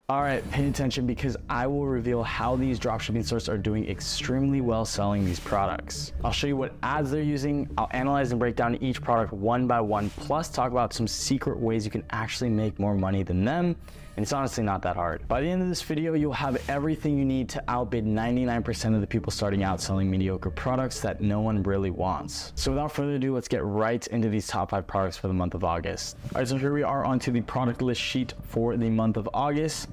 All right, pay attention because I will reveal how these dropshipping stores are doing extremely well selling these products. I'll show you what ads they're using. I'll analyze and break down each product one by one, plus talk about some secret ways you can actually make more money than them. And it's honestly not that hard. By the end of this video, you'll have everything you need to outbid 99% of the people starting out selling mediocre products that no one really wants. So without further ado, let's get right into these top 5 products for the month of August. All right, so here we are onto the product list sheet for the month of August.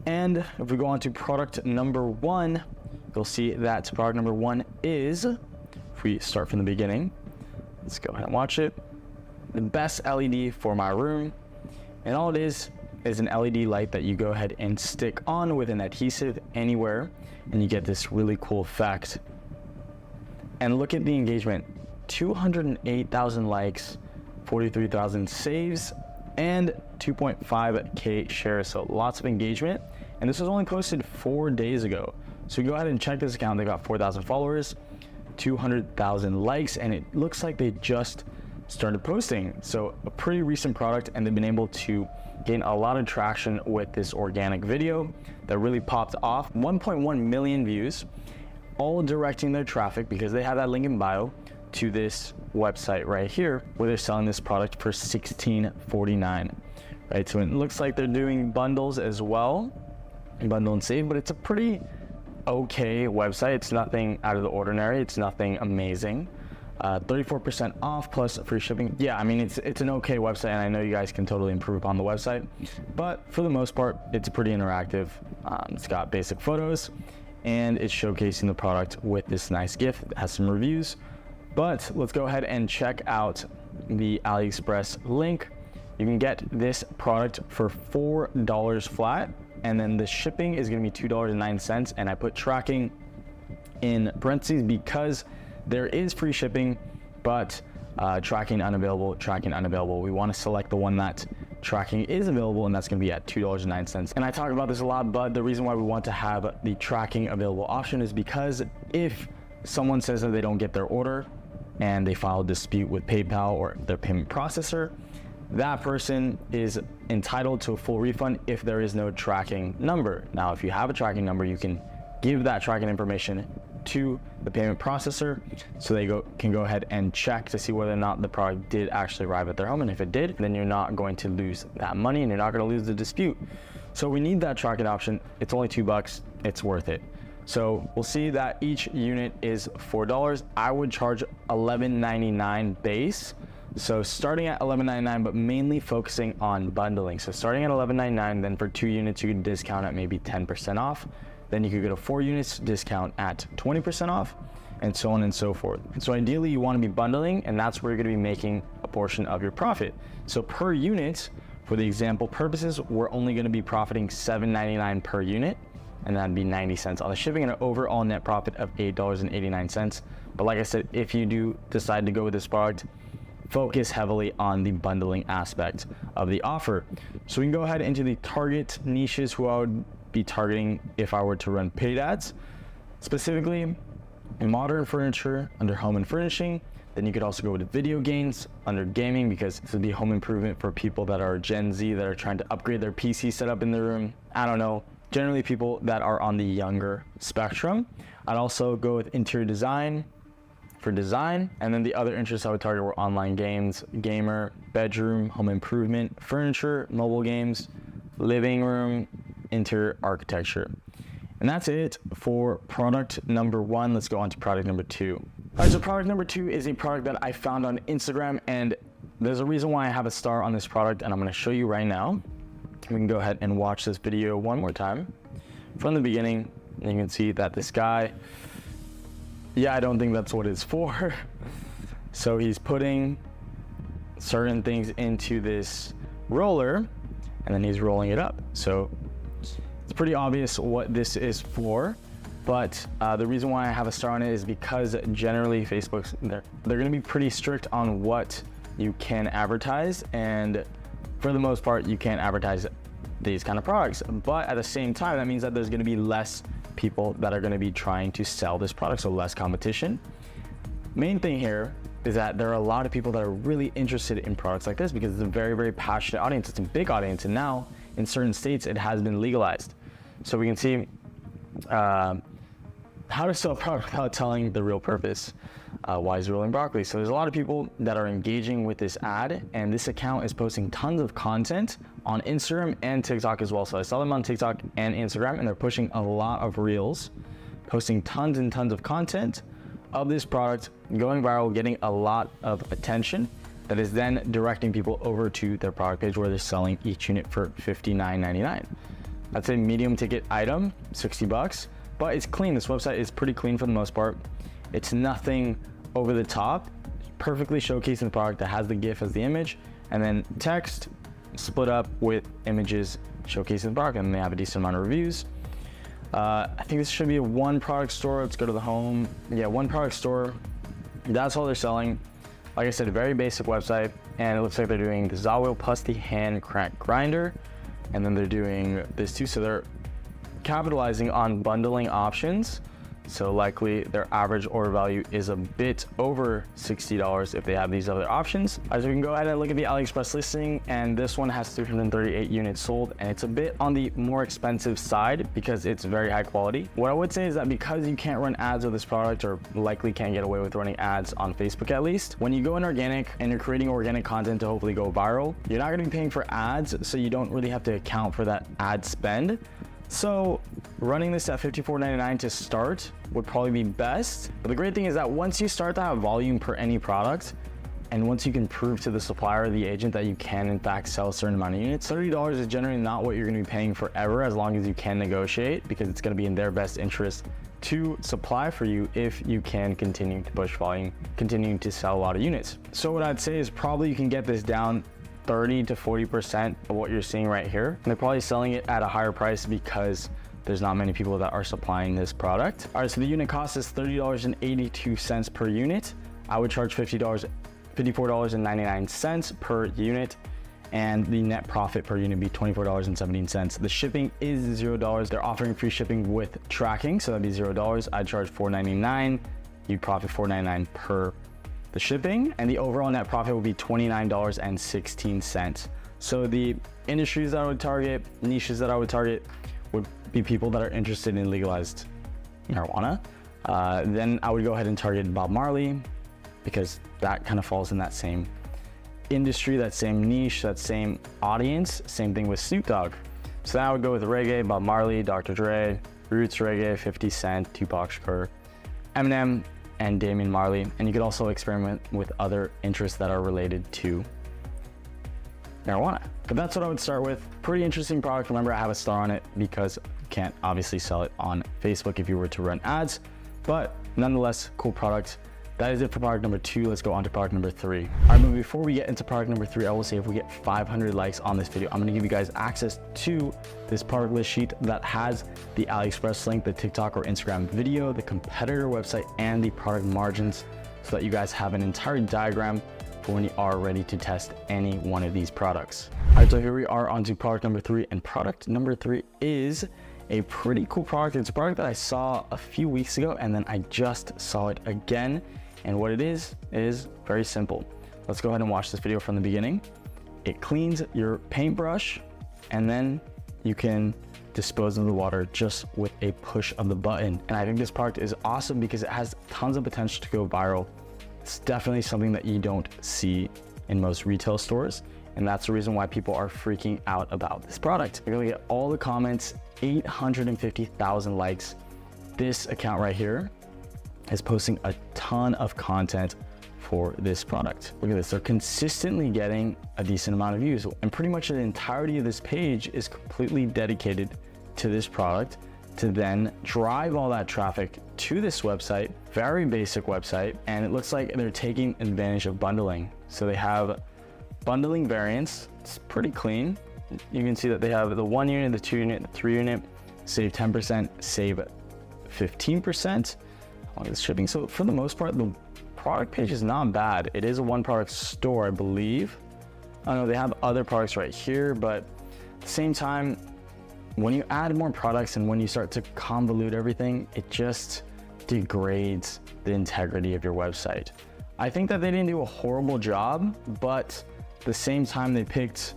And if we go on to product number 1, you'll see that product number 1 is, if we start from the beginning, let's go ahead and watch it, the best LED for my room. And all it is an LED light that you go ahead and stick on with an adhesive anywhere, and you get this really cool effect. And look at the engagement, 208,000 likes, 43,000 saves, and 2.5K shares, so lots of engagement. And this was only posted 4 days ago. So you go ahead and check this account. They got 4,000 followers, 200,000 likes, and it looks like they just started posting. So a pretty recent product, and they've been able to gain a lot of traction with this organic video that really popped off. 1.1 million views, all directing their traffic, because they have that link in bio, to this website right here where they're selling this product for $16.49. Right, so it looks like they're doing bundles as well, bundle and save, but it's a pretty okay website. It's nothing out of the ordinary. It's nothing amazing. 34% off plus free shipping. Yeah, I mean, it's an okay website, and I know you guys can totally improve upon the website, but for the most part, it's pretty interactive. It's got basic photos, and it's showcasing the product with this nice GIF. It has some reviews, but let's go ahead and check out the AliExpress link. You can get this product for $4 flat, and then the shipping is going to be $2.09, and I put tracking in parentheses because there is free shipping, but tracking unavailable, tracking unavailable. We want to select the one that tracking is available, and that's going to be at $2.09. And I talk about this a lot, but the reason why we want to have the tracking available option is because if someone says that they don't get their order and they file a dispute with PayPal or their payment processor, that person is entitled to a full refund if there is no tracking number. Now, if you have a tracking number, you can give that tracking information to the payment processor so they can go ahead and check to see whether or not the product did actually arrive at their home. And if it did, then you're not going to lose that money and you're not going to lose the dispute. So we need that tracking option. It's only $2. It's worth it. So we'll see that each unit is $4. I would charge $11.99 base. So starting at $11.99, but mainly focusing on bundling. So starting at $11.99, then for 2 units, you can discount at maybe 10% off. Then you could get a 4 units discount at 20% off, and so on and so forth. And so ideally you want to be bundling, and that's where you're going to be making a portion of your profit. So per unit, for the example purposes, we're only going to be profiting $7.99 per unit, and that'd be 90 cents on the shipping, and an overall net profit of $8.89. But like I said, if you do decide to go with this product, focus heavily on the bundling aspect of the offer. So we can go ahead into the target niches who I would be targeting if I were to run paid ads, specifically in modern furniture under home and furnishing. Then you could also go with video games under gaming, because this would be home improvement for people that are Gen Z that are trying to upgrade their PC setup in their room. I don't know, generally people that are on the younger spectrum. I'd also go with interior design for design, and then the other interests I would target were online games, gamer, bedroom, home improvement, furniture, mobile games, living room, interior architecture. And that's it for product number 1. Let's go on to product number 2. All right, so product number 2 is a product that I found on Instagram, and there's a reason why I have a star on this product, and I'm going to show you right now. We can go ahead and watch this video one more time from the beginning, and you can see that this guy, yeah, I don't think that's what it's for. So he's putting certain things into this roller, and then he's rolling it up. So it's pretty obvious what this is for, but the reason why I have a star on it is because generally Facebook's, they're going to be pretty strict on what you can advertise, and for the most part, you can't advertise these kind of products. But at the same time, that means that there's going to be less people that are going to be trying to sell this product, so less competition. Main thing here is that there are a lot of people that are really interested in products like this because it's a very, very passionate audience. It's a big audience, and now in certain states, it has been legalized. So we can see how to sell a product without telling the real purpose. Why is rolling broccoli? So there's a lot of people that are engaging with this ad, and this account is posting tons of content on Instagram and TikTok as well. So I saw them on TikTok and Instagram, and they're pushing a lot of reels, posting tons and tons of content of this product, going viral, getting a lot of attention that is then directing people over to their product page where they're selling each unit for $59.99. That's a medium ticket item, $60, but it's clean. This website is pretty clean for the most part. It's nothing over the top, perfectly showcasing the product that has the GIF as the image, and then text split up with images showcasing the product, and they have a decent amount of reviews. I think this should be a one product store. Let's go to the home. Yeah, one product store. That's all they're selling. Like I said, a very basic website, and it looks like they're doing the Zawil plus the hand crank grinder, and then they're doing this too. So they're capitalizing on bundling options. So likely their average order value is a bit over $60 if they have these other options. As we can go ahead and look at the AliExpress listing, and this one has 338 units sold, and it's a bit on the more expensive side because it's very high quality. What I would say is that because you can't run ads with this product, or likely can't get away with running ads on Facebook at least, when you go in organic and you're creating organic content to hopefully go viral, you're not gonna be paying for ads, so you don't really have to account for that ad spend. So running this at $54.99 to start would probably be best. But the great thing is that once you start to have volume per any product, and once you can prove to the supplier or the agent that you can in fact sell a certain amount of units, $30 is generally not what you're gonna be paying forever, as long as you can negotiate, because it's gonna be in their best interest to supply for you if you can continue to push volume, continuing to sell a lot of units. So what I'd say is probably you can get this down 30 to 40% of what you're seeing right here. And they're probably selling it at a higher price because there's not many people that are supplying this product. All right, so the unit cost is $30.82 per unit. I would charge $54.99 per unit, and the net profit per unit would be $24.17. The shipping is $0. They're offering free shipping with tracking, so that'd be $0. I'd charge $4.99. You'd profit $4.99 per the shipping, and the overall net profit will be $29.16. So the industries that I would target, niches that I would target, would be people that are interested in legalized marijuana. Then I would go ahead and target Bob Marley, because that kind of falls in that same industry, that same niche, that same audience. Same thing with Snoop Dogg. So then I would go with reggae, Bob Marley, Dr. Dre, Roots Reggae, 50 Cent, Tupac Shakur, Eminem, and Damian Marley. And you could also experiment with other interests that are related to marijuana. But that's what I would start with. Pretty interesting product. Remember, I have a star on it because you can't obviously sell it on Facebook if you were to run ads, but nonetheless, cool product. That is it for product number 2. Let's go on to product number 3. All right, but before we get into product number 3, I will say if we get 500 likes on this video, I'm gonna give you guys access to this product list sheet that has the AliExpress link, the TikTok or Instagram video, the competitor website, and the product margins, so that you guys have an entire diagram for when you are ready to test any one of these products. All right, so here we are on to product number 3, and product number 3 is a pretty cool product. It's a product that I saw a few weeks ago, and then I just saw it again. And what it is very simple. Let's go ahead and watch this video from the beginning. It cleans your paintbrush, and then you can dispose of the water just with a push of the button. And I think this product is awesome because it has tons of potential to go viral. It's definitely something that you don't see in most retail stores, and that's the reason why people are freaking out about this product. You're gonna get all the comments, 850,000 likes. This account right here is posting a ton of content for this product. Look at this, they're consistently getting a decent amount of views, and pretty much the entirety of this page is completely dedicated to this product to then drive all that traffic to this website, very basic website. And it looks like they're taking advantage of bundling. So they have bundling variants. It's pretty clean. You can see that they have the 1 unit, the 2 unit, the 3 unit, save 10%, save 15%. Along with shipping. So for the most part, the product page is not bad. It is a one product store, I believe. I know they have other products right here, but at the same time, when you add more products and when you start to convolute everything, it just degrades the integrity of your website. I think that they didn't do a horrible job, but at the same time, they picked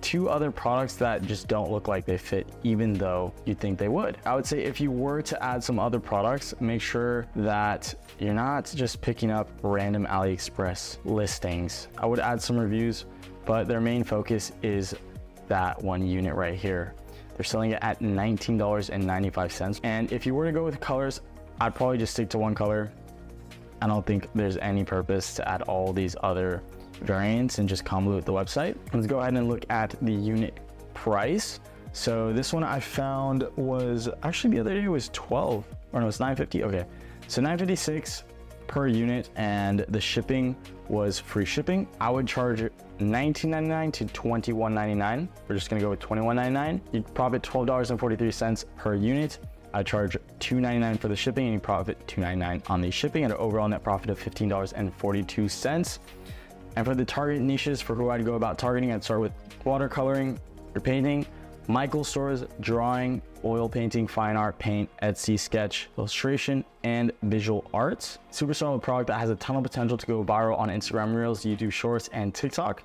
2 other products that just don't look like they fit, even though you think they would. I would say if you were to add some other products, make sure that you're not just picking up random AliExpress listings. I would add some reviews, but their main focus is that one unit right here. They're selling it at $19.95. And if you were to go with colors, I'd probably just stick to one color. I don't think there's any purpose to add all these other variants and just convolute the website. Let's go ahead and look at the unit price. So this one I found was actually the other day was 12, or no, it's 950. Okay, so 956 per unit, and the shipping was free shipping. I would charge $19.99 to $21.99. We're just gonna go with $21.99. You profit $12.43 per unit. I charge $2.99 for the shipping, and you profit $2.99 on the shipping, at an overall net profit of $15.42. And for the target niches for who I'd go about targeting, I'd start with watercoloring, or painting, Michael stores, drawing, oil painting, fine art, paint, Etsy, sketch, illustration, and visual arts. Super solid product that has a ton of potential to go viral on Instagram Reels, YouTube Shorts, and TikTok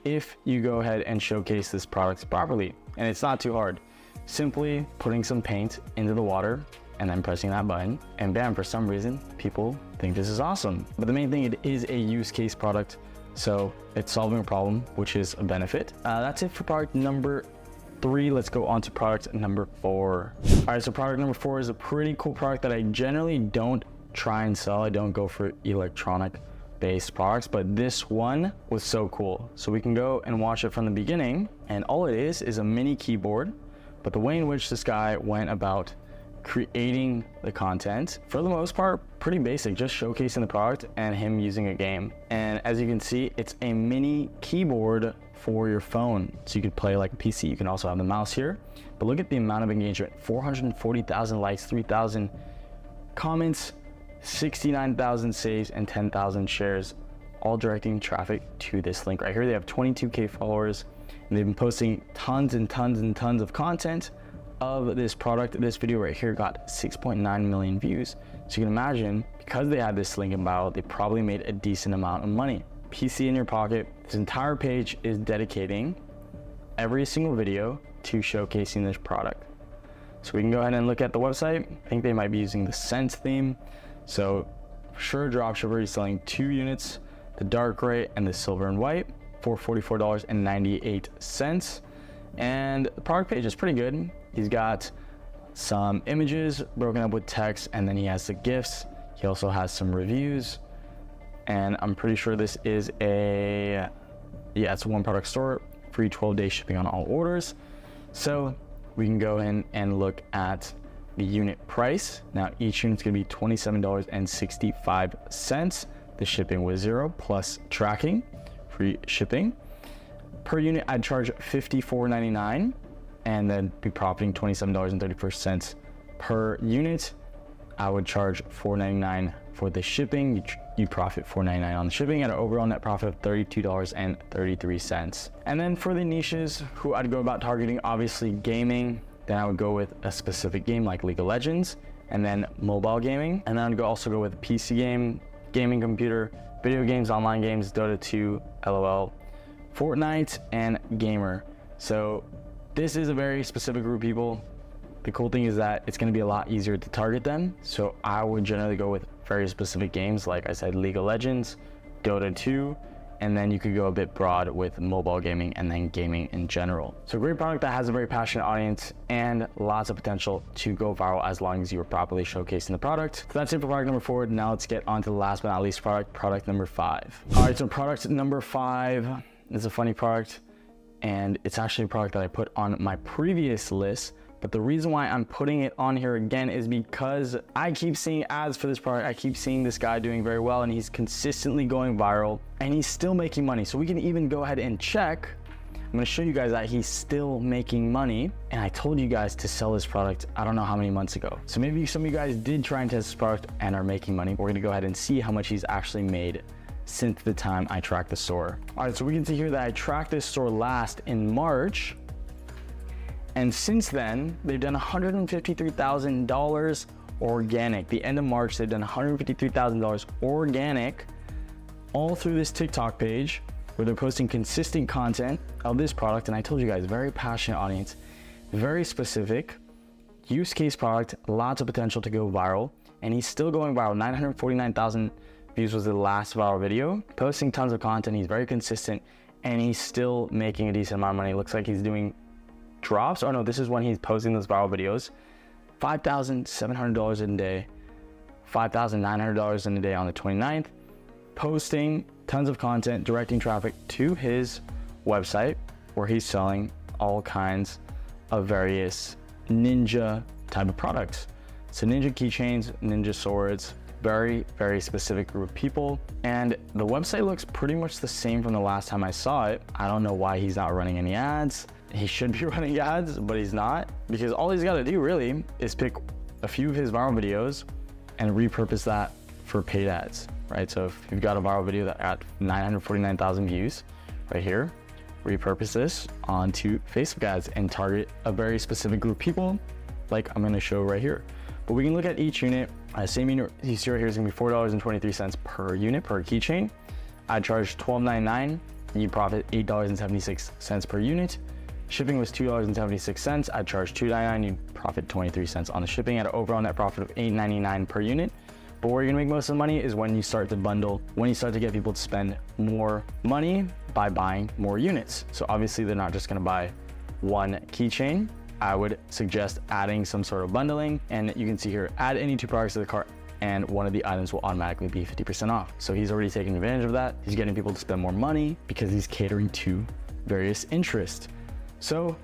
if you go ahead and showcase this product properly. And it's not too hard. Simply putting some paint into the water and then pressing that button, and bam, for some reason, people think this is awesome. But the main thing, it is a use case product, so it's solving a problem, which is a benefit. That's it for product number 3. Let's go on to product number 4. All right, so product number 4 is a pretty cool product that I generally don't try and sell. I don't go for electronic based products, but this one was so cool. So we can go and watch it from the beginning, and all it is a mini keyboard. But the way in which this guy went about creating the content, for the most part, pretty basic, just showcasing the product and him using a game. And as you can see, it's a mini keyboard for your phone. So you could play like a PC. You can also have the mouse here. But look at the amount of engagement: 440,000 likes, 3,000 comments, 69,000 saves, and 10,000 shares, all directing traffic to this link right here. They have 22K followers, and they've been posting tons and tons and tons of content of this product. This video right here got 6.9 million views. So you can imagine, because they had this link in bio, they probably made a decent amount of money. PC in your pocket. This entire page is dedicating every single video to showcasing this product. So we can go ahead and look at the website. I think they might be using the Sense theme. So for sure, dropshipper is selling 2 units, the dark gray and the silver and white, for $44.98. And the product page is pretty good. He's got some images broken up with text, and then he has the gifts. He also has some reviews, and I'm pretty sure this is it's a one product store, free 12-day shipping on all orders. So we can go in and look at the unit price. Now each unit's gonna be $27.65. The shipping was $0 plus tracking, free shipping. Per unit, I'd charge $54.99 and then be profiting $27.34 per unit. I would charge $4.99 for the shipping. You profit $4.99 on the shipping at an overall net profit of $32.33. And then for the niches who I'd go about targeting, obviously gaming. Then I would go with a specific game like League of Legends, and then mobile gaming. And then I'd also go with PC game, gaming computer, video games, online games, Dota 2, LOL, Fortnite, and gamer. So this is a very specific group of people. The cool thing is that it's going to be a lot easier to target them. So I would generally go with very specific games, like I said, League of Legends, Dota 2, and then you could go a bit broad with mobile gaming and then gaming in general. So great product that has a very passionate audience and lots of potential to go viral as long as you are properly showcasing the product. So that's it for product number 4. Now let's get on to the last but not least product number 5. All right, so product number 5 is a funny product, and it's actually a product that I put on my previous list. But the reason why I'm putting it on here again is because I keep seeing ads for this product. I keep seeing this guy doing very well, and he's consistently going viral, and he's still making money. So we can even go ahead and check. I'm gonna show you guys that he's still making money. And I told you guys to sell this product, I don't know how many months ago. So maybe some of you guys did try and test this product and are making money. We're gonna go ahead and see how much he's actually made since the time I tracked the store. All right, so we can see here that I tracked this store last in March. And since then, they've done $153,000 organic. The end of March, they've done $153,000 organic all through this TikTok page. where they're posting consistent content of this product. And I told you guys, very passionate audience, very specific, use case product, lots of potential to go viral. And he's still going viral. 949,000 views was the last viral video. Posting tons of content, he's very consistent, and he's still making a decent amount of money. It looks like he's doing drops. Oh no, this is when he's posting those viral videos. $5,700 in a day, $5,900 in a day on the 29th, posting tons of content, directing traffic to his website where he's selling all kinds of various ninja type of products. So ninja keychains, ninja swords, very, very specific group of people. And the website looks pretty much the same from the last time I saw it. I don't know why he's not running any ads. He should be running ads, but he's not, because all he's got to do really is pick a few of his viral videos and repurpose that for paid ads, right? So if you've got a viral video that got 949,000 views right here, repurpose this onto Facebook ads and target a very specific group of people like I'm gonna show right here. But we can look at each unit. Same unit you see right here is gonna be $4.23 per unit per keychain. I charge $12.99, and you profit $8.76 per unit. Shipping was $2.76. I charge $2.99, you profit 23 cents on the shipping at an overall net profit of $8.99 per unit. But where you're gonna make most of the money is when you start to bundle, when you start to get people to spend more money by buying more units. So obviously they're not just gonna buy one keychain. I would suggest adding some sort of bundling, and you can see here, add any 2 products to the cart and one of the items will automatically be 50% off. So he's already taking advantage of that. He's getting people to spend more money because he's catering to various interests. So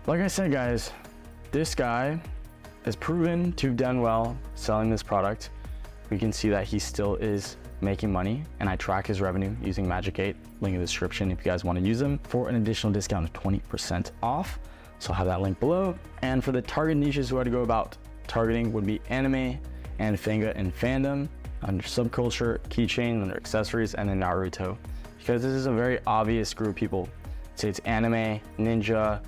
like I said, guys, this guy has proven to have done well selling this product. We can see that he still is making money, and I track his revenue using Magic 8, link in the description if you guys want to use them for an additional discount of 20% off. So I'll have that link below. And for the target niches who I to go about targeting would be anime and manga and fandom, under subculture, keychain, under accessories, and then Naruto. Because this is a very obvious group of people. Say it's anime, ninja,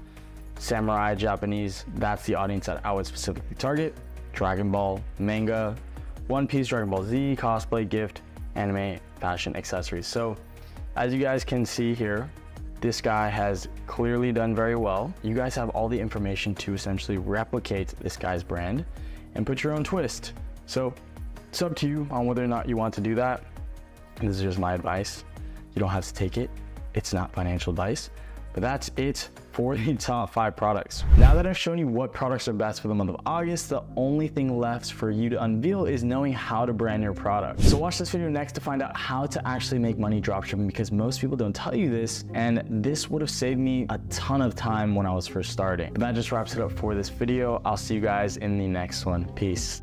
samurai, Japanese, that's the audience that I would specifically target. Dragon Ball, manga, One Piece, Dragon Ball Z, cosplay, gift, anime, fashion, accessories. So as you guys can see here, this guy has clearly done very well. You guys have all the information to essentially replicate this guy's brand and put your own twist. So it's up to you on whether or not you want to do that. And this is just my advice. You don't have to take it. It's not financial advice. But that's it for the top 5 products. Now that I've shown you what products are best for the month of August, the only thing left for you to unveil is knowing how to brand your product. So watch this video next to find out how to actually make money dropshipping, because most people don't tell you this, and this would have saved me a ton of time when I was first starting. But that just wraps it up for this video. I'll see you guys in the next one. Peace.